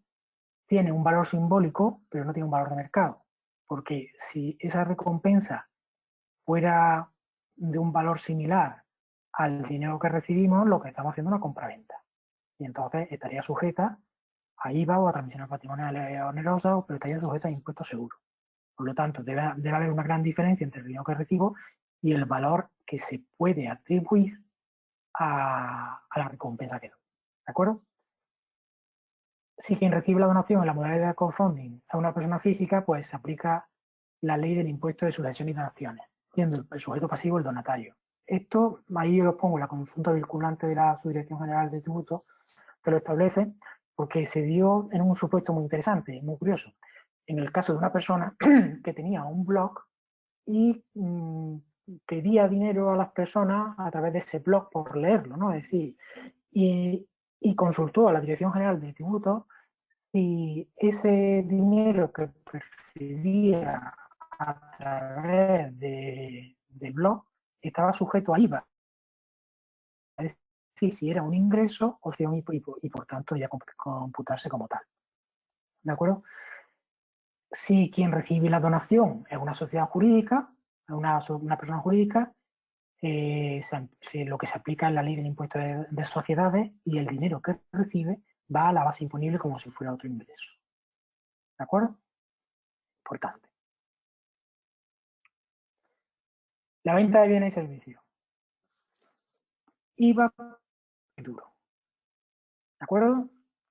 tiene un valor simbólico, pero no tiene un valor de mercado. Porque si esa recompensa fuera de un valor similar al dinero que recibimos, lo que estamos haciendo es una compraventa. Y entonces estaría sujeta a IVA o a transmisiones patrimoniales onerosas, pero estaría sujeta a impuestos seguros. Por lo tanto, debe haber una gran diferencia entre el dinero que recibo y el valor que se puede atribuir a la recompensa que doy. ¿De acuerdo? Si quien recibe la donación en la modalidad de crowdfunding es una persona física, pues se aplica la ley del impuesto de sucesión y donaciones, siendo el sujeto pasivo el donatario. Esto, ahí yo lo pongo, la consulta vinculante de la Subdirección General de Tributos, que lo establece, porque se dio en un supuesto muy interesante, muy curioso. En el caso de una persona que tenía un blog y pedía dinero a las personas a través de ese blog por leerlo, ¿no? Es decir, y consultó a la Dirección General de Tributos si ese dinero que percibía a través del blog estaba sujeto a IVA. Es decir, si era un ingreso o si era un y por tanto ya computarse como tal. ¿De acuerdo? Si quien recibe la donación es una sociedad jurídica, una persona jurídica, lo que se aplica es la ley del impuesto de sociedades y el dinero que recibe va a la base imponible como si fuera otro ingreso. ¿De acuerdo? Importante. La venta de bienes y servicios. IVA duro. ¿De acuerdo?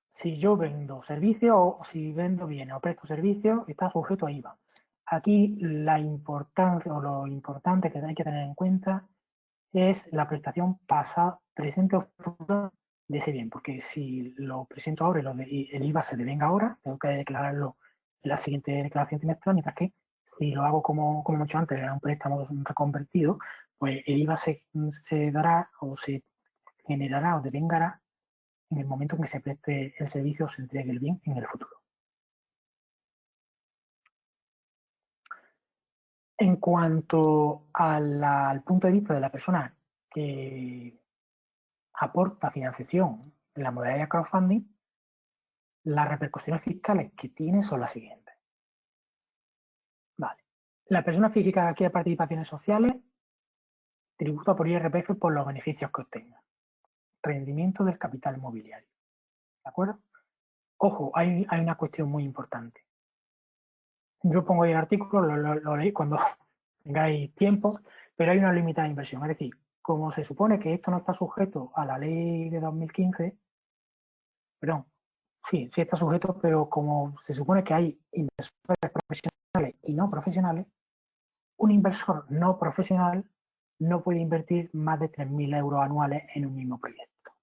Si yo vendo servicios o si vendo bienes o presto servicios, está sujeto a IVA. Aquí la importancia o lo importante que hay que tener en cuenta es la prestación pasada, presente o futura de ese bien, porque si lo presento ahora y el IVA se devenga ahora, tengo que declararlo en la siguiente declaración trimestral, mientras que si lo hago como hemos hecho antes, era un préstamo reconvertido, pues el IVA se dará o se generará o devengará en el momento en que se preste el servicio o se entregue el bien en el futuro. En cuanto al punto de vista de la persona que aporta financiación en la modalidad de crowdfunding, las repercusiones fiscales que tiene son las siguientes. Vale. La persona física que adquiere participaciones sociales tributa por IRPF por los beneficios que obtenga. Rendimiento del capital inmobiliario. ¿De acuerdo? Ojo, hay una cuestión muy importante. Yo pongo ahí el artículo, lo leí cuando tengáis tiempo, pero hay una limitada inversión. Es decir, como se supone que esto no está sujeto a la ley de 2015, perdón, sí está sujeto, pero como se supone que hay inversores profesionales y no profesionales, un inversor no profesional no puede invertir más de 3.000 euros anuales en un mismo proyecto.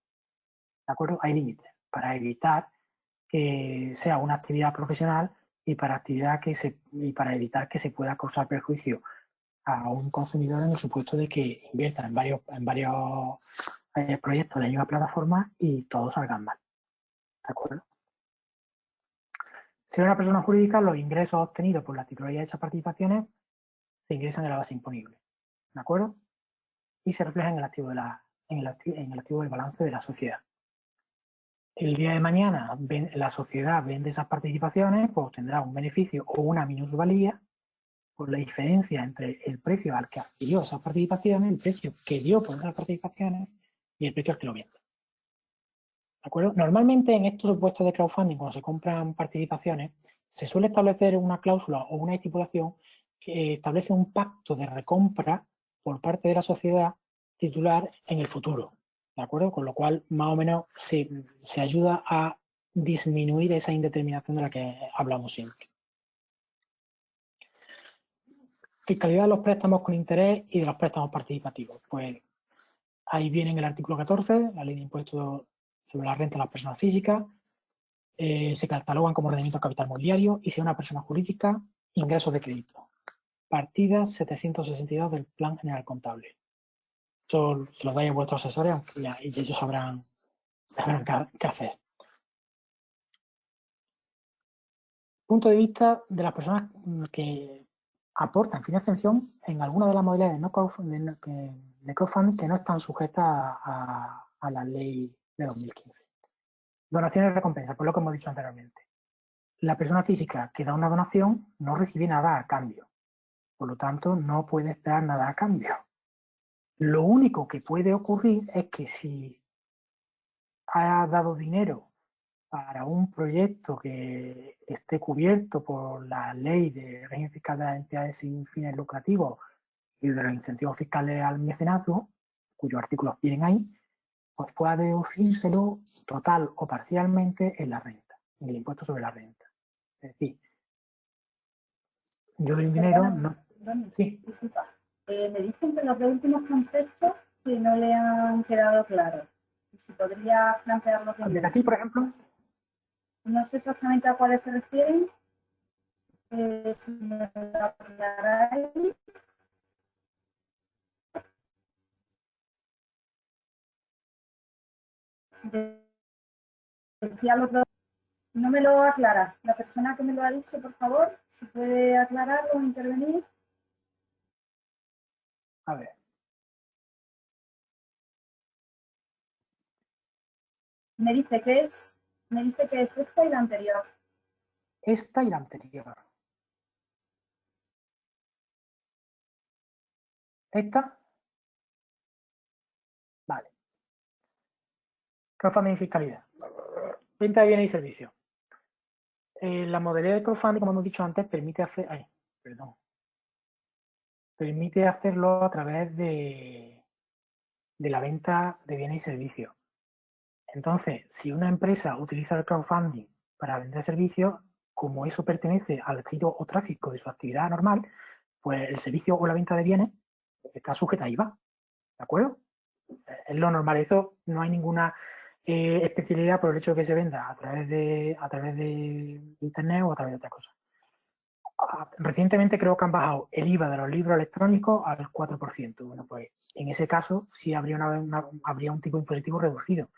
¿De acuerdo? Hay límites para evitar que sea una actividad profesional y para evitar que se pueda causar perjuicio a un consumidor en el supuesto de que invierta en varios proyectos de la misma plataforma y todos salgan mal. ¿De acuerdo? Si es una persona jurídica, los ingresos obtenidos por la titularidad de esas participaciones se ingresan en la base imponible. ¿De acuerdo? Y se reflejan en el activo del balance de la sociedad. El día de mañana la sociedad vende esas participaciones, pues obtendrá un beneficio o una minusvalía por la diferencia entre el precio al que adquirió esas participaciones, el precio que dio por esas participaciones y el precio al que lo vende. ¿De acuerdo? Normalmente en estos supuestos de crowdfunding, cuando se compran participaciones, se suele establecer una cláusula o una estipulación que establece un pacto de recompra por parte de la sociedad titular en el futuro, ¿de acuerdo? Con lo cual, más o menos, se ayuda a disminuir esa indeterminación de la que hablamos siempre. Fiscalidad de los préstamos con interés y de los préstamos participativos. Pues ahí viene en el artículo 14, la ley de impuestos sobre la renta de las personas físicas. Se catalogan como rendimiento de capital mobiliario y si es una persona jurídica, ingresos de crédito. Partida 762 del Plan General Contable. Esto se lo dais a vuestros asesores y ellos sabrán qué hacer. Punto de vista de las personas que aportan financiación en alguna de las modalidades de crowdfunding que no están sujetas a la ley de 2015. Donaciones y recompensas, por lo que hemos dicho anteriormente. La persona física que da una donación no recibe nada a cambio. Por lo tanto, no puede esperar nada a cambio. Lo único que puede ocurrir es que si ha dado dinero para un proyecto que esté cubierto por la ley de régimen fiscal de las entidades sin fines lucrativos y de los incentivos fiscales al mecenazgo, cuyos artículos vienen ahí, pues pueda deducírselo total o parcialmente en la renta, en el impuesto sobre la renta. Es decir, yo doy un dinero... Sí. Disculpa. Me dicen que los dos últimos conceptos que no le han quedado claros. Si podría plantearlo de ¿De aquí, por ejemplo? No sé exactamente a cuáles se refieren. Si me lo aclaráis. Decía los dos. No me lo aclara. La persona que me lo ha dicho, por favor, si puede aclararlo o intervenir. A ver. Me dice que es esta y la anterior. Esta y la anterior. ¿Esta? Vale. Crowdfunding y fiscalidad. Venta de bienes y servicios. La modalidad de crowdfunding, como hemos dicho antes, permite hacerlo a través de la venta de bienes y servicios. Entonces, si una empresa utiliza el crowdfunding para vender servicios, como eso pertenece al giro o tráfico de su actividad normal, pues el servicio o la venta de bienes está sujeta a IVA. ¿De acuerdo? Es lo normal. Eso no hay ninguna especialidad por el hecho de que se venda a través de internet o a través de otra cosa. Recientemente creo que han bajado el IVA de los libros electrónicos al 4%. Bueno, pues en ese caso sí habría un tipo impositivo reducido,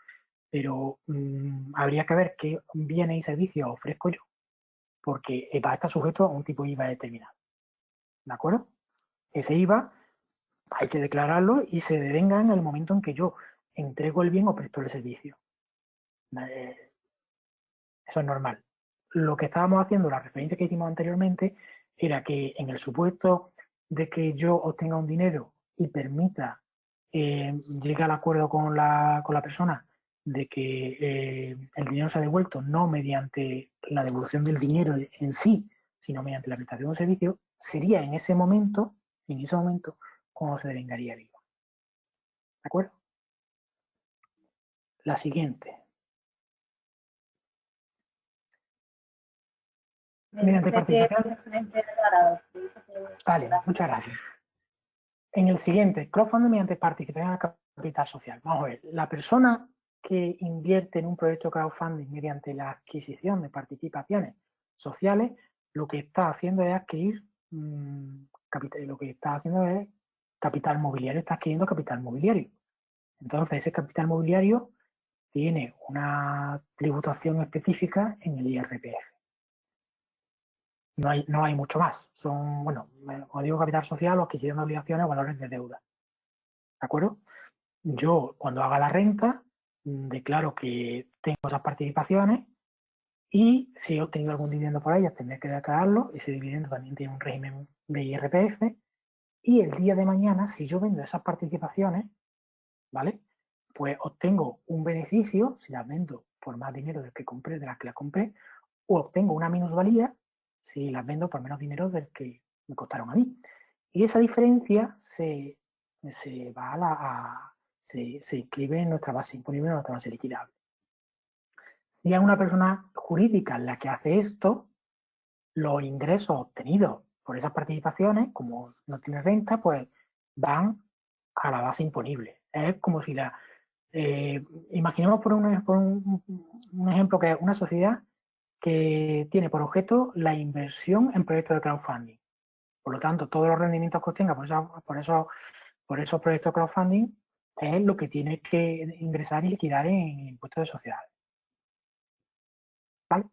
pero habría que ver qué bienes y servicios ofrezco yo, porque va a estar sujeto a un tipo de IVA determinado. ¿De acuerdo? Ese IVA hay que declararlo y se devenga en el momento en que yo entrego el bien o presto el servicio. Eso es normal. Lo que estábamos haciendo, la referencia que hicimos anteriormente, era que en el supuesto de que yo obtenga un dinero y permita, llegue al acuerdo con la persona de que el dinero se ha devuelto no mediante la devolución del dinero en sí, sino mediante la prestación de un servicio, sería en ese momento, cuando se devengaría el IVA. ¿De acuerdo? La siguiente. Mediante participación. Vale, muchas gracias. En el siguiente, crowdfunding mediante participación en capital social. Vamos a ver, la persona que invierte en un proyecto crowdfunding mediante la adquisición de participaciones sociales, lo que está haciendo es adquirir capital mobiliario, está adquiriendo capital mobiliario. Entonces, ese capital mobiliario tiene una tributación específica en el IRPF. No hay mucho más. Son, bueno, como digo, capital social o adquisición de obligaciones o valores de deuda. ¿De acuerdo? Yo, cuando haga la renta, declaro que tengo esas participaciones y si he obtenido algún dividendo por ellas, tendré que declararlo. Ese dividendo también tiene un régimen de IRPF. Y el día de mañana, si yo vendo esas participaciones, ¿vale? Pues obtengo un beneficio si las vendo por más dinero del que compré, de las que las compré, o obtengo una minusvalía si las vendo por menos dinero del que me costaron a mí. Y esa diferencia se inscribe en nuestra base imponible, en nuestra base liquidable. Si es una persona jurídica la que hace esto, los ingresos obtenidos por esas participaciones, como no tiene renta, pues van a la base imponible. Es como si imaginemos por un ejemplo que es una sociedad que tiene por objeto la inversión en proyectos de crowdfunding. Por lo tanto, todos los rendimientos que obtenga por esos proyectos de crowdfunding es lo que tiene que ingresar y liquidar en impuestos de sociedades. ¿Vale?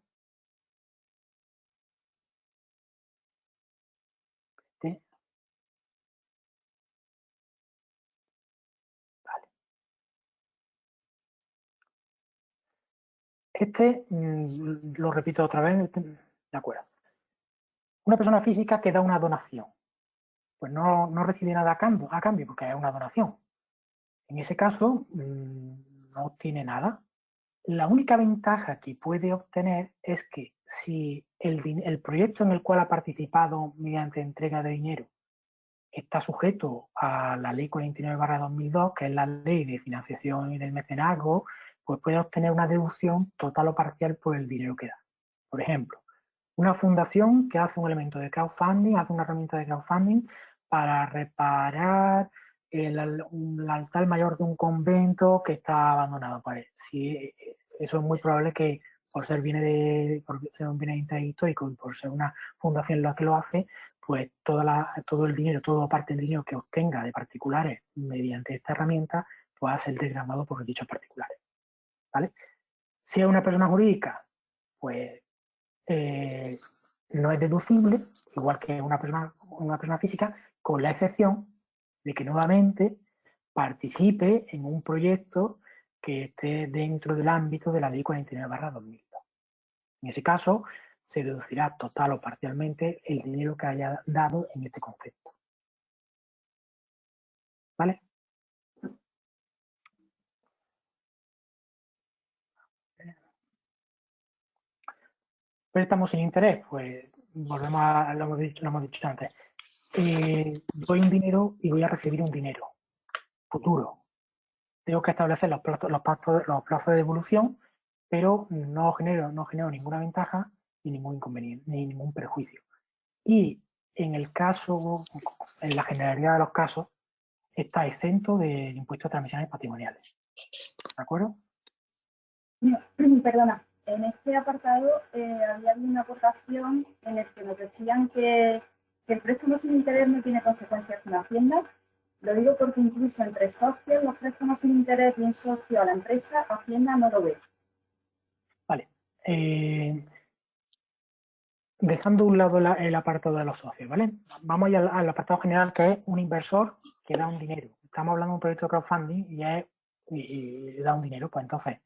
¿Sí? Vale. Lo repito otra vez, de acuerdo. Una persona física que da una donación, pues no recibe nada a cambio porque es una donación. En ese caso, no obtiene nada. La única ventaja que puede obtener es que si el proyecto en el cual ha participado mediante entrega de dinero está sujeto a la ley 49/2002, que es la ley de financiación y del mecenazgo, pues puede obtener una deducción total o parcial por el dinero que da. Por ejemplo, una fundación que hace un elemento de crowdfunding, hace una herramienta de crowdfunding para reparar el altar mayor de un convento que está abandonado. Pues sí, eso es muy probable que por ser por ser un bien de interés histórico y por ser una fundación la que lo hace, pues todo el dinero, toda parte del dinero que obtenga de particulares mediante esta herramienta pueda ser desgravado por dichos particulares. ¿Vale? Si es una persona jurídica, pues no es deducible, igual que una persona física, con la excepción de que nuevamente participe en un proyecto que esté dentro del ámbito de la ley 49/2002. En ese caso, se deducirá total o parcialmente el dinero que haya dado en este concepto. ¿Vale? Préstamos sin interés, pues volvemos a lo hemos dicho antes. Doy un dinero y voy a recibir un dinero futuro. Tengo que establecer los plazos de devolución, pero no genero ninguna ventaja ni ningún inconveniente, ni ningún perjuicio. Y en la generalidad de los casos, está exento del impuesto de transmisiones patrimoniales. ¿De acuerdo? Perdona, en este apartado había una aportación en el que nos decían que el préstamo sin interés no tiene consecuencias con Hacienda. Lo digo porque incluso entre socios, los préstamos sin interés de un socio a la empresa, Hacienda no lo ve. Vale. Dejando a un lado el apartado de los socios, ¿vale? Vamos ya al apartado general, que es un inversor que da un dinero. Estamos hablando de un proyecto de crowdfunding y da un dinero, pues entonces,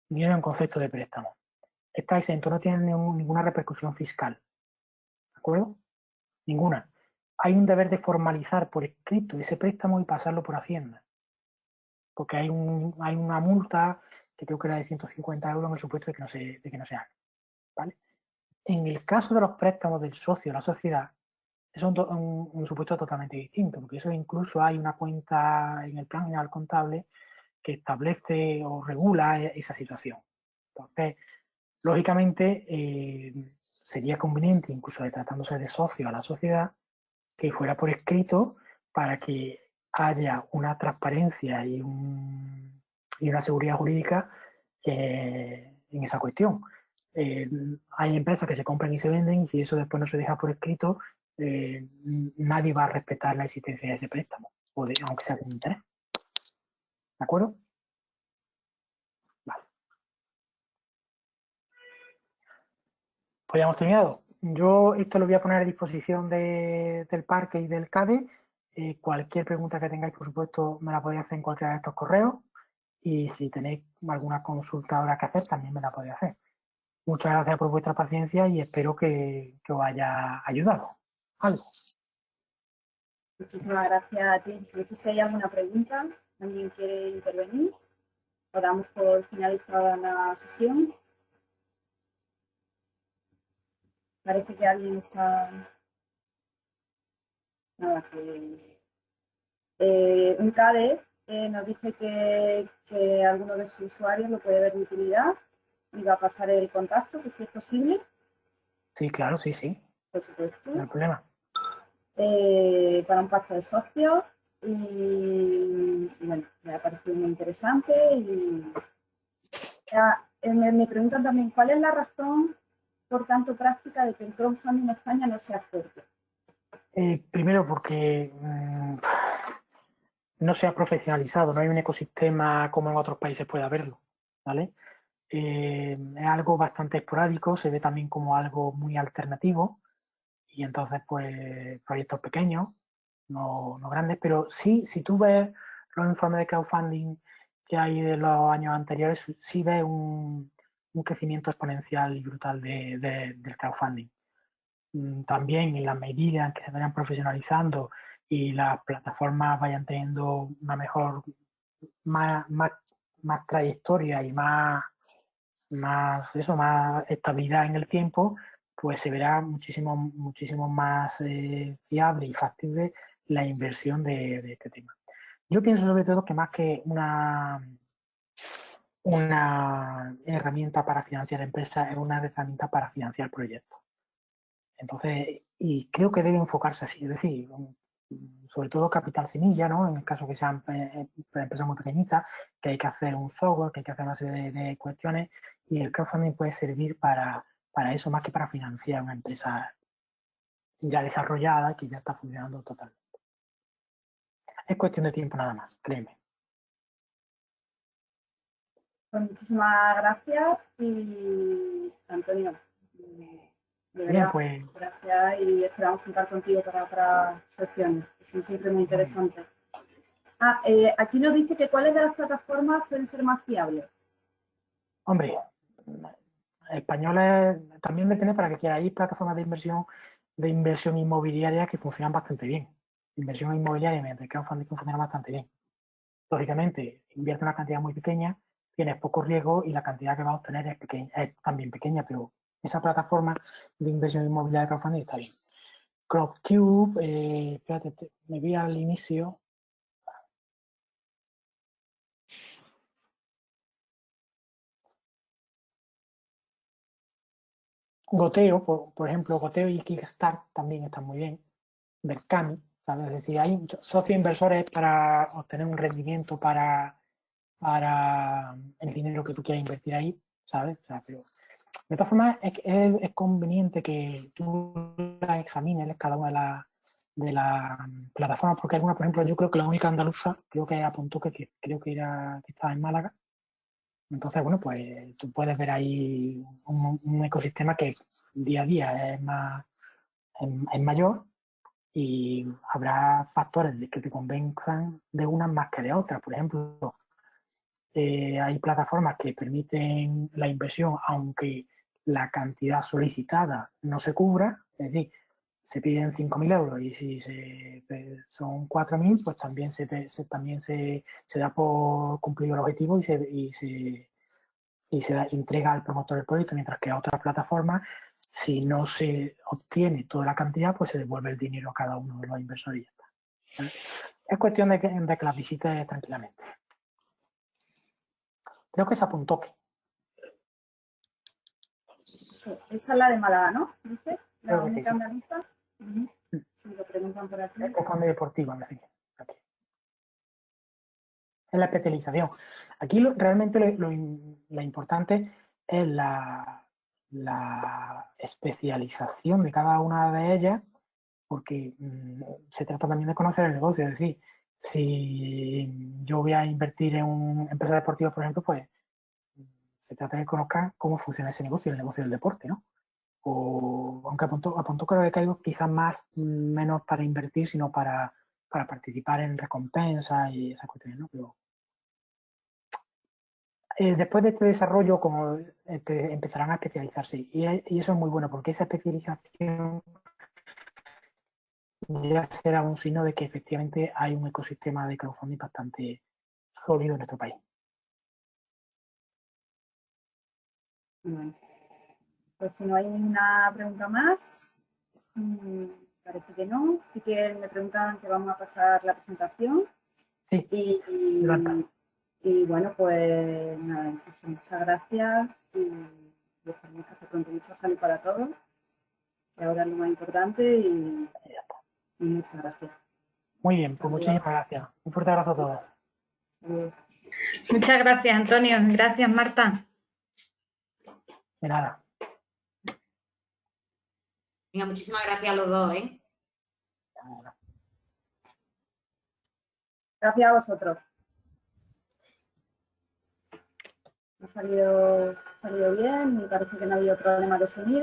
dinero en concepto de préstamo. Está exento, no tiene ninguna repercusión fiscal. ¿De acuerdo? Ninguna. Hay un deber de formalizar por escrito ese préstamo y pasarlo por Hacienda. Porque hay una multa que creo que era de 150 euros en el supuesto de que no se haga. ¿Vale? En el caso de los préstamos del socio a la sociedad, es un supuesto totalmente distinto, porque eso incluso hay una cuenta en el plan general contable que establece o regula esa situación. Entonces, lógicamente, sería conveniente, incluso tratándose de socio a la sociedad, que fuera por escrito para que haya una transparencia y una seguridad jurídica en esa cuestión. Hay empresas que se compran y se venden y si eso después no se deja por escrito, nadie va a respetar la existencia de ese préstamo, aunque sea sin interés. ¿De acuerdo? Vale. Pues ya hemos terminado. Yo esto lo voy a poner a disposición del parque y del CADE. Cualquier pregunta que tengáis, por supuesto, me la podéis hacer en cualquiera de estos correos. Y si tenéis alguna consulta ahora que hacer, también me la podéis hacer. Muchas gracias por vuestra paciencia y espero que os haya ayudado algo. Muchísimas gracias a ti. No sé si hay alguna pregunta. ¿Alguien quiere intervenir? ¿O damos por finalizada la sesión? Parece que alguien está nada, un CADE nos dice que alguno de sus usuarios lo puede ver de utilidad y va a pasar el contacto, que si es posible, Sí, claro, sí, sí, por supuesto, no hay problema. para un pacto de socios y bueno, me ha parecido muy interesante y me preguntan también cuál es la razón, por tanto, práctica de que el crowdfunding en España no sea fuerte. Primero porque no se ha profesionalizado, no hay un ecosistema como en otros países puede haberlo, ¿vale? Es algo bastante esporádico, se ve también como algo muy alternativo y entonces pues proyectos pequeños, no grandes, pero sí, si tú ves los informes de crowdfunding que hay de los años anteriores, sí ves un crecimiento exponencial y brutal del crowdfunding. También en la medida en que se vayan profesionalizando y las plataformas vayan teniendo una mejor, más trayectoria y más estabilidad en el tiempo, pues se verá muchísimo más fiable y factible la inversión de este tema. Yo pienso sobre todo que más que una herramienta para financiar empresas, es una herramienta para financiar proyectos. Entonces, y creo que debe enfocarse así, es decir, sobre todo capital semilla, ¿no? En el caso que sean empresas muy pequeñitas, que hay que hacer un software, que hay que hacer una serie de cuestiones, y el crowdfunding puede servir para eso, más que para financiar una empresa ya desarrollada que ya está funcionando totalmente. Es cuestión de tiempo nada más, créeme. Pues muchísimas gracias y Antonio, de Bien, verdad, pues gracias y esperamos contar contigo para otras sesiones, que son siempre muy interesantes. Aquí nos dice que cuáles de las plataformas pueden ser más fiables. hombre, españoles también depende para que quiera. Hay plataformas de inversión inmobiliaria que funcionan bastante bien. Inversión inmobiliaria mediante crowdfunding funciona bastante bien. Lógicamente, invierte una cantidad muy pequeña, tienes poco riesgo y la cantidad que vas a obtener es también pequeña, pero esa plataforma de inversión inmobiliaria de crowdfunding está bien. CropCube, espérate, me voy al inicio. Goteo, por ejemplo, Goteo y Kickstart también están muy bien. Berkami, ¿sabes? Es decir, hay socios inversores para obtener un rendimiento para el dinero que tú quieras invertir ahí, ¿sabes? O sea, pero de todas formas, es conveniente que tú las examines cada una de las plataformas, porque alguna, por ejemplo, yo creo que la única andaluza, creo que apuntó que creo que está en Málaga. Entonces, bueno, pues tú puedes ver ahí un ecosistema que día a día es mayor y habrá factores que te convenzan de unas más que de otras. Por ejemplo, hay plataformas que permiten la inversión aunque la cantidad solicitada no se cubra, es decir, se piden 5.000 euros y si son 4.000, pues también se da por cumplido el objetivo y se entrega al promotor del proyecto, mientras que a otras plataformas, si no se obtiene toda la cantidad, pues se devuelve el dinero a cada uno de los inversores y ya está. ¿Vale? Es cuestión de que las visites tranquilamente. Creo que se apuntó que. Sí, esa es la de Málaga, ¿no? Dice, la Creo que sí, única sí. andaluza. Si lo preguntan por aquí. Es crowdfunding deportivo, me decir. Aquí. Es la especialización. Aquí realmente lo importante es la especialización de cada una de ellas, porque se trata también de conocer el negocio. Es decir, si yo voy a invertir en una empresa deportiva, por ejemplo, pues se trata de conocer cómo funciona ese negocio, el negocio del deporte, ¿no? O aunque apuntó creo que caigo quizás menos para invertir, sino para participar en recompensas y esas cuestiones, ¿no? Pero después de este desarrollo, como empezarán a especializarse, y eso es muy bueno, porque esa especialización ya será un signo de que efectivamente hay un ecosistema de crowdfunding bastante sólido en nuestro país. Pues si no hay ninguna pregunta más, parece que no. Sí que me preguntaban que vamos a pasar la presentación. Sí, y bueno, pues nada, muchas gracias y esperemos que hace pronto mucha salud para todos, que ahora es lo más importante y muchas gracias. Muy bien, pues muchísimas gracias. Un fuerte abrazo a todos. Muchas gracias, Antonio. Gracias, Marta. De nada. Venga, muchísimas gracias a los dos, ¿eh? Gracias a vosotros. Ha salido bien, me parece que no ha habido problema de sonido.